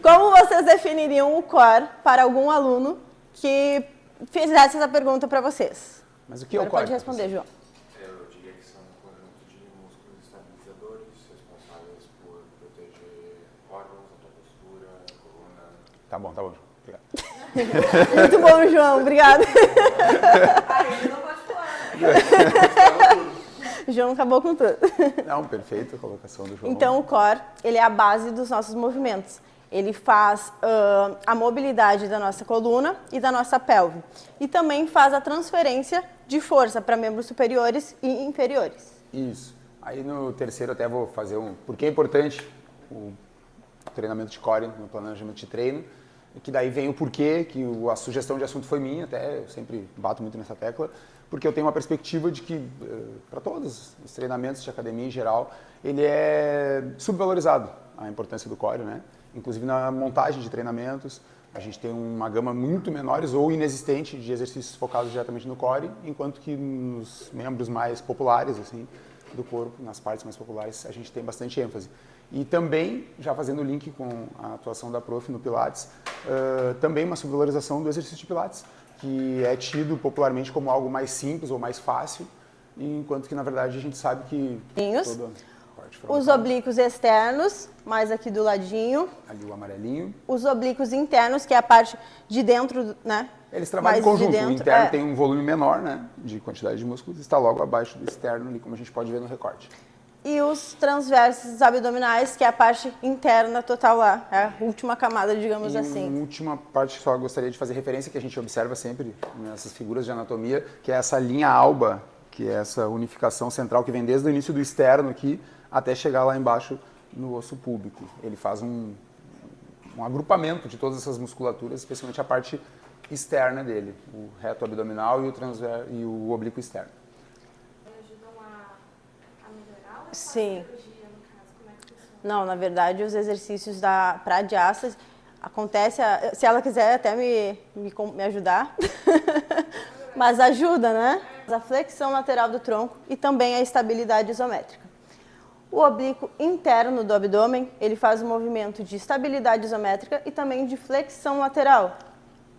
Como vocês definiriam o core para algum aluno que fizesse essa pergunta para vocês? Mas o que é o Agora core? pode responder, João. Eu diria que são um conjunto de músculos estabilizadores responsáveis por proteger órgãos, a tua postura, a coluna. Tá bom, obrigado. Muito bom, João, obrigado. Aí não pode falar. João acabou com tudo. Não, perfeita a colocação do João. Então, o core, ele é a base dos nossos movimentos. Ele faz a mobilidade da nossa coluna e da nossa pelve. E também faz a transferência de força para membros superiores e inferiores. Isso. Aí no terceiro até vou fazer porque é importante o treinamento de core no planejamento de treino, que daí vem o porquê, que a sugestão de assunto foi minha, até eu sempre bato muito nessa tecla, porque eu tenho uma perspectiva de que, para todos os treinamentos de academia em geral, ele é subvalorizado, a importância do core, né? Inclusive na montagem de treinamentos, a gente tem uma gama muito menores ou inexistente de exercícios focados diretamente no core, enquanto que nos membros mais populares assim, do corpo, nas partes mais populares, a gente tem bastante ênfase. E também, já fazendo o link com a atuação da Prof no Pilates, também uma subvalorização do exercício de Pilates, que é tido popularmente como algo mais simples ou mais fácil, enquanto que na verdade a gente sabe que os oblíquos externos, mais aqui do ladinho. Ali o amarelinho. Os oblíquos internos, que é a parte de dentro, né? Eles trabalham em mais conjunto. de dentro, o interno tem um volume menor, né? De quantidade de músculos, está logo abaixo do externo, ali, como a gente pode ver no recorte. E os transversos abdominais, que é a parte interna total lá, é a última camada, digamos assim. Uma última parte que só gostaria de fazer referência, que a gente observa sempre nessas figuras de anatomia, que é essa linha alba, que é essa unificação central que vem desde o início do externo aqui até chegar lá embaixo no osso púbico. Ele faz um agrupamento de todas essas musculaturas, especialmente a parte externa dele, o reto abdominal e o oblíquo externo. Ajudam a melhorar ou Sim. cirurgia, no caso? Como é que funciona? Não, na verdade, os exercícios para a diástase, acontece, se ela quiser até me ajudar, mas ajuda, né? A flexão lateral do tronco e também a estabilidade isométrica. O oblíquo interno do abdômen, ele faz o movimento de estabilidade isométrica e também de flexão lateral.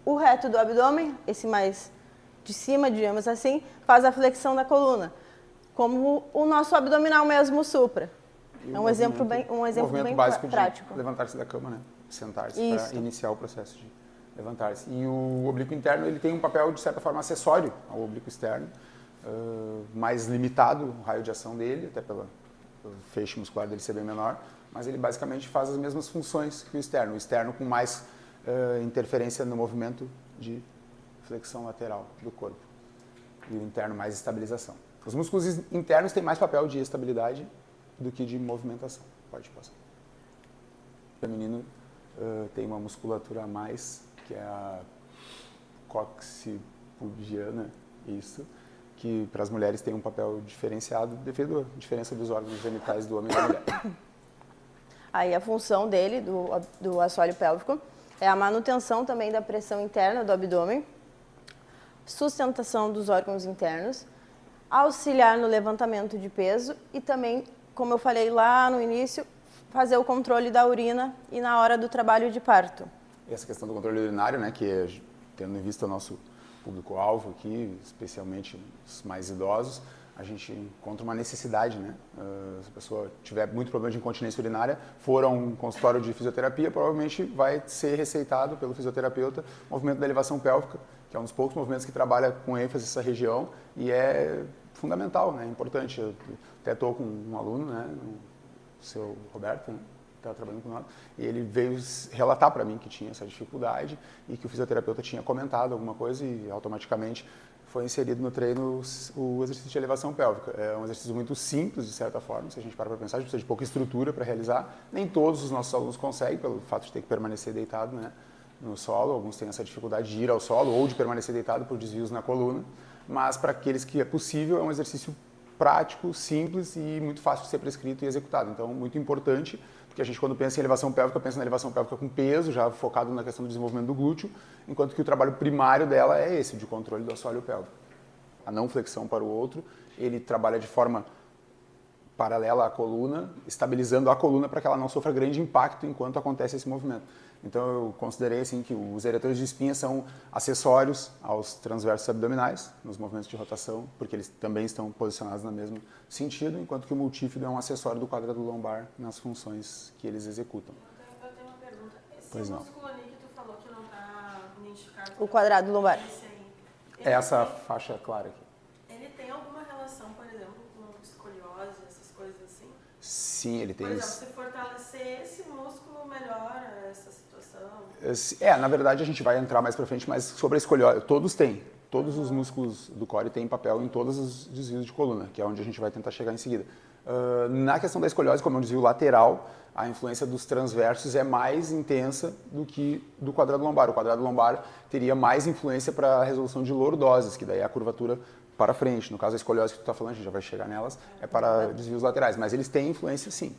O reto do abdômen, esse mais de cima, digamos assim, faz a flexão da coluna, como o nosso abdominal mesmo, o supra. É um exemplo bem básico prático. De levantar-se da cama, né? Sentar-se para iniciar o processo de levantar-se. E o oblíquo interno, ele tem um papel, de certa forma, acessório ao oblíquo externo, mais limitado o raio de ação dele, até pelo feixe muscular dele ser bem menor, mas ele basicamente faz as mesmas funções que o externo com mais interferência no movimento de flexão lateral do corpo. E o interno mais estabilização. Os músculos internos têm mais papel de estabilidade do que de movimentação. Pode passar. O feminino tem uma musculatura a mais, que é a coccipubiana, isso, que para as mulheres tem um papel diferenciado devido à diferença dos órgãos genitais do homem e da mulher. Aí a função dele, do assoalho pélvico, é a manutenção também da pressão interna do abdômen, sustentação dos órgãos internos, auxiliar no levantamento de peso e também, como eu falei lá no início, fazer o controle da urina e na hora do trabalho de parto. Essa questão do controle urinário, né, que é, tendo em vista o nosso público-alvo aqui, especialmente os mais idosos, a gente encontra uma necessidade, né? Se a pessoa tiver muito problema de incontinência urinária, for a um consultório de fisioterapia, provavelmente vai ser receitado pelo fisioterapeuta o movimento da elevação pélvica, que é um dos poucos movimentos que trabalha com ênfase essa região e é fundamental, né? É importante. Eu até estou com um aluno, né? O seu Roberto, né? Estava trabalhando com nós, e ele veio relatar para mim que tinha essa dificuldade e que o fisioterapeuta tinha comentado alguma coisa e automaticamente foi inserido no treino o exercício de elevação pélvica. É um exercício muito simples, de certa forma, se a gente parar para pensar, a gente precisa de pouca estrutura para realizar. Nem todos os nossos alunos conseguem, pelo fato de ter que permanecer deitado, né, no solo. Alguns têm essa dificuldade de ir ao solo ou de permanecer deitado por desvios na coluna, mas para aqueles que é possível, é um exercício prático, simples e muito fácil de ser prescrito e executado. Então, muito importante, porque a gente, quando pensa em elevação pélvica, pensa na elevação pélvica com peso, já focado na questão do desenvolvimento do glúteo, enquanto que o trabalho primário dela é esse, de controle do assoalho pélvico. A não flexão para o outro, ele trabalha de forma paralela à coluna, estabilizando a coluna para que ela não sofra grande impacto enquanto acontece esse movimento. Então eu considerei assim que os eretores de espinha são acessórios aos transversos abdominais nos movimentos de rotação, porque eles também estão posicionados no mesmo sentido, enquanto que o multífido é um acessório do quadrado lombar nas funções que eles executam. Eu tenho uma pergunta. Esse Pois não. músculo ali que tu falou que não está identificado. O quadrado lombar. Esse aí. É essa faixa clara aqui. Ele tem alguma relação, por exemplo, com escoliose, essas coisas assim? Sim, ele tem Por exemplo, isso. se fortalecer esse músculo, melhora essa situação? Na verdade a gente vai entrar mais para frente, mas sobre a escoliose, todos têm. Todos os músculos do core têm papel em todos os desvios de coluna, que é onde a gente vai tentar chegar em seguida. Na questão da escoliose, como é um desvio lateral, a influência dos transversos é mais intensa do que do quadrado lombar. O quadrado lombar teria mais influência para a resolução de lordoses, que daí é a curvatura para frente. No caso, a escoliose que tu está falando, a gente já vai chegar nelas, é para desvios laterais, mas eles têm influência sim.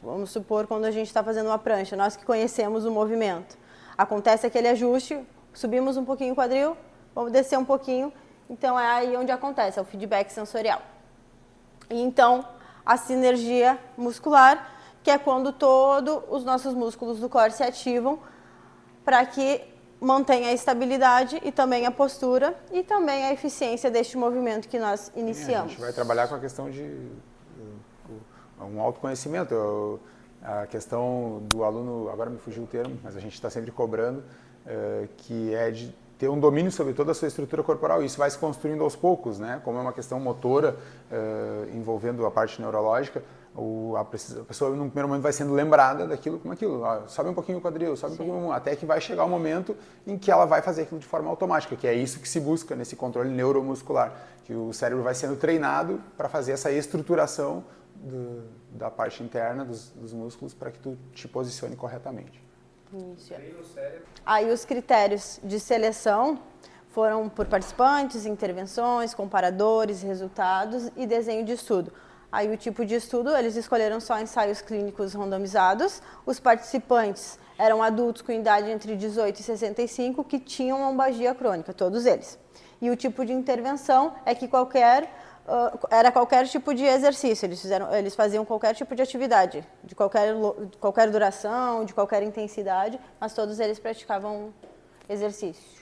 Vamos supor quando a gente está fazendo uma prancha, nós que conhecemos o movimento. Acontece aquele ajuste, subimos um pouquinho o quadril, vamos descer um pouquinho, então é aí onde acontece, é o feedback sensorial. E então, a sinergia muscular, que é quando todos os nossos músculos do core se ativam para que mantenha a estabilidade e também a postura e também a eficiência deste movimento que nós A iniciamos. gente vai trabalhar com a questão de um autoconhecimento. A questão do aluno, agora me fugiu o termo, mas a gente está sempre cobrando, que é de ter um domínio sobre toda a sua estrutura corporal. Isso vai se construindo aos poucos, né? Como é uma questão motora envolvendo a parte neurológica, a pessoa no primeiro momento vai sendo lembrada daquilo como aquilo. Sobe um pouquinho o quadril, sobe um pouquinho, até que vai chegar o momento em que ela vai fazer aquilo de forma automática, que é isso que se busca nesse controle neuromuscular, que o cérebro vai sendo treinado para fazer essa estruturação da parte interna dos músculos para que tu te posicione corretamente. Isso. Aí os critérios de seleção foram por participantes, intervenções, comparadores, resultados e desenho de estudo. Aí o tipo de estudo, eles escolheram só ensaios clínicos randomizados. Os participantes eram adultos com idade entre 18 e 65 que tinham lombalgia crônica, todos eles. E o tipo de intervenção é que era qualquer tipo de exercício, eles faziam qualquer tipo de atividade, de qualquer duração, de qualquer intensidade, mas todos eles praticavam exercícios.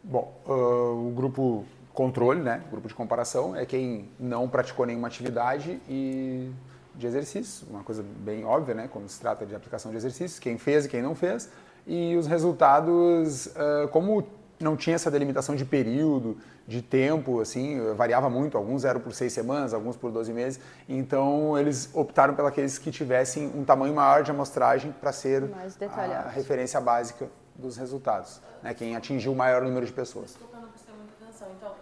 Bom, o grupo controle, né, o grupo de comparação, é quem não praticou nenhuma atividade e de exercício, uma coisa bem óbvia, né, quando se trata de aplicação de exercícios, quem fez e quem não fez, e os resultados, como não tinha essa delimitação de período, de tempo, assim, variava muito, alguns eram por 6 semanas, alguns por 12 meses, então eles optaram pelos que tivessem um tamanho maior de amostragem para ser a referência básica dos resultados, né, quem atingiu o maior número de pessoas. Desculpa, eu não prestei muita atenção. Então,